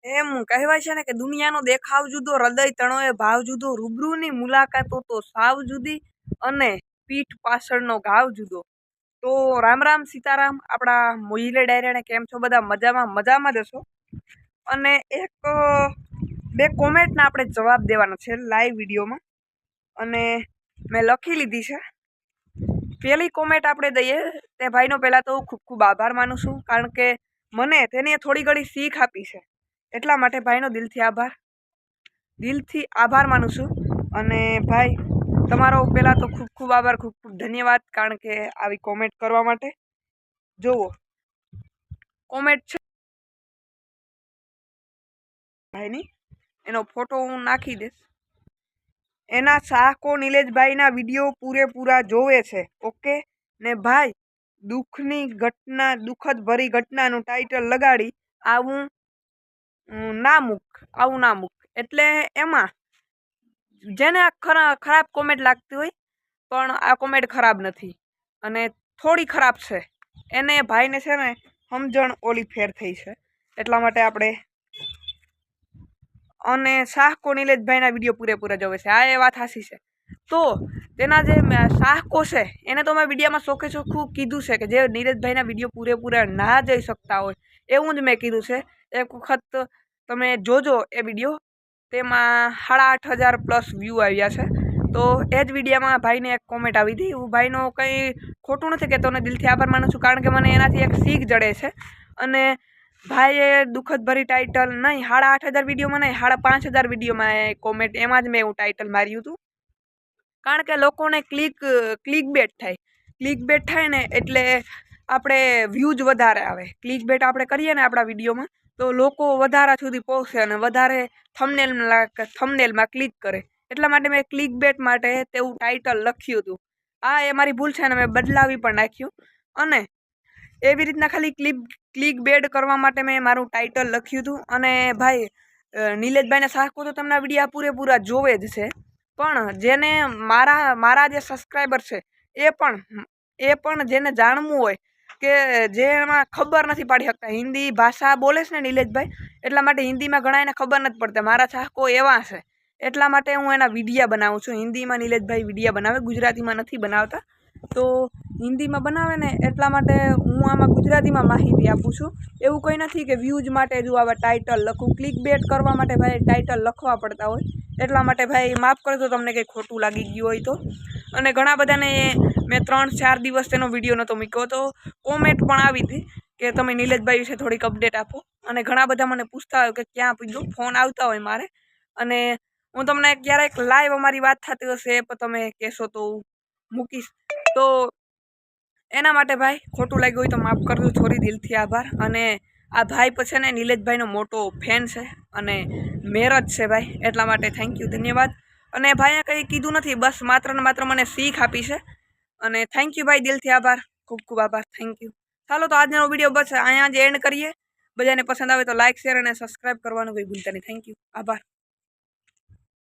એમ કહેવાય છે ને કે દુનિયાનો દેખાવ જુદો, હૃદય તણોએ ભાવ જુદો, રૂબરૂની મુલાકાતો તો સાવ જુદી અને પીઠ પાછળનો ઘાવ જુદો. તો રામ રામ સીતારામ આપણા મોહિલે ડાયરાને કેમ છો બધા? મજામાં જ હશો. અને એક બે કોમેન્ટના આપણે જવાબ દેવાના છે લાઈવ વિડીયોમાં, અને મેં લખી લીધી છે. પહેલી કોમેન્ટ આપણે દઈએ તે ભાઈનો પહેલાં તો ખૂબ ખૂબ આભાર માનું છું, કારણ કે મને તેને થોડી ઘણી શીખ આપી છે, એટલા માટે ભાઈનો દિલથી આભાર માનું છું. અને ભાઈ તમારો પહેલાં તો ખૂબ ખૂબ આભાર, ખૂબ ખૂબ ધન્યવાદ, કારણ કે આવી કોમેન્ટ કરવા માટે. જુઓ કોમેન્ટ છે ભાઈની, એનો ફોટો હું નાખી દઈશ. એના ચાહકો નિલેશભાઈના વિડીયો પૂરેપૂરા જોવે છે. ઓકે ને ભાઈ, દુઃખદ ભરી ઘટનાનું ટાઇટલ લગાડી આવું ના મૂક. એટલે એમાં જેને આ ખરાબ કોમેન્ટ લાગતી હોય, પણ આ કોમેન્ટ ખરાબ નથી અને થોડી ખરાબ છે, એને ભાઈને છે ને સમજણ ઓલી ફેર થઈ છે, એટલા માટે આપણે. અને શાહકો નિલેશભાઈના વિડીયો પૂરેપૂરા જોવે છે, આ એ વાત સાચી છે. તો તેના જે શાહકો છે એને તો મેં વિડીયોમાં ચોખ્ખે ચોખ્ખું કીધું છે કે જે નીરજભાઈના વિડીયો પૂરેપૂરા ના જઈ શકતા હોય એવું જ મેં કીધું છે. એક વખત તમે જોજો એ વિડીયો, તેમાં 8,500+ વ્યૂ આવ્યા છે. તો એ જ વિડીયોમાં ભાઈને એક કોમેન્ટ આવી હતી. હું ભાઈનો કંઈ ખોટું નથી કહેતો અને દિલથી આભાર માનું છું, કારણ કે મને એનાથી એક શીખ જડે છે. અને ભાઈએ દુઃખદ ભરી ટાઇટલ નહીં, 8,500 વિડીયોમાં નહીં, 5,500 વિડીયોમાં એ કોમેન્ટ, એમાં જ મેં એવું ટાઇટલ માર્યું હતું. કારણ કે લોકોને ક્લિક બેટ થાય ને એટલે આપણે વ્યૂઝ વધારે આવે. ક્લિક બેટ આપણે કરીએ ને આપણા વિડીયોમાં, તો લોકો વધારા સુધી પહોંચે અને વધારે થંબનેલમાં ક્લિક કરે. એટલા માટે મેં ક્લિક બેટ માટે તેવું ટાઇટલ લખ્યું હતું. આ એ મારી ભૂલ છે ને મેં બદલાવી પણ નાખ્યું. અને એવી રીતના ખાલી ક્લિક બેટ કરવા માટે મેં મારું ટાઇટલ લખ્યું હતું. અને ભાઈ નિલેશભાઈના શાહકો તો તેમના વિડીયો પૂરેપૂરા જોવે જ છે, પણ જેને મારા જે સબસ્ક્રાઈબર છે એ પણ જેને જાણવું હોય કે જેમાં ખબર નથી પાડી શકતા, હિન્દી ભાષા બોલે છે ને નિલેશભાઈ, એટલા માટે હિન્દીમાં ઘણા એને ખબર નથી પડતા. મારા ચાહકો એવા છે, એટલા માટે હું એના વિડીયા બનાવું છું. હિન્દીમાં નિલેશભાઈ વિડીયા બનાવે, ગુજરાતીમાં નથી બનાવતા. તો હિન્દીમાં બનાવે ને એટલા માટે હું આમાં ગુજરાતીમાં માહિતી આપું છું. એવું કંઈ નથી કે વ્યૂઝ માટે જો આવા ટાઇટલ લખું. ક્લિક બેટ કરવા માટે ભાઈ ટાઇટલ લખવા પડતા હોય, એટલા માટે ભાઈ માફ કરજો તમને કંઈ ખોટું લાગી ગયું હોય તો. અને ઘણા બધાને મેં 3-4 દિવસ તેનો વિડીયો નહોતો મૂક્યો, તો કોમેન્ટ પણ આવી હતી કે તમે નિલેશભાઈ વિશે થોડીક અપડેટ આપો. અને ઘણા બધા મને પૂછતા હોય કે ક્યાં પૂછ્યું, ફોન આવતા હોય મારે. અને હું તમને ક્યારેક લાઈવ અમારી વાત થતી હશે એ પણ તમે કહેશો તો મૂકીશ. તો એના માટે ભાઈ ખોટું લાગ્યું હોય તો માફ કરજો, થોડી દિલથી આભાર. અને આ ભાઈ પછી ને નિલેશભાઈનો મોટો ફેન છે અને મેરજ છે ભાઈ, એટલા માટે થેન્ક યુ, ધન્યવાદ. અને ભાઈએ કંઈ કીધું નથી, બસ માત્ર ને માત્ર મને શીખ આપી છે. અને થેન્ક યુ ભાઈ, દિલથી આભાર, ખૂબ ખૂબ આભાર, થેન્ક યુ. ચાલો તો આજનો વિડીયો બસ અહીંયા જ એન્ડ કરીએ. બધાને પસંદ આવે તો લાઈક, શેર અને સબસ્ક્રાઈબ કરવાનું કંઈ ભૂલતા નહીં. થેન્ક યુ, આભાર.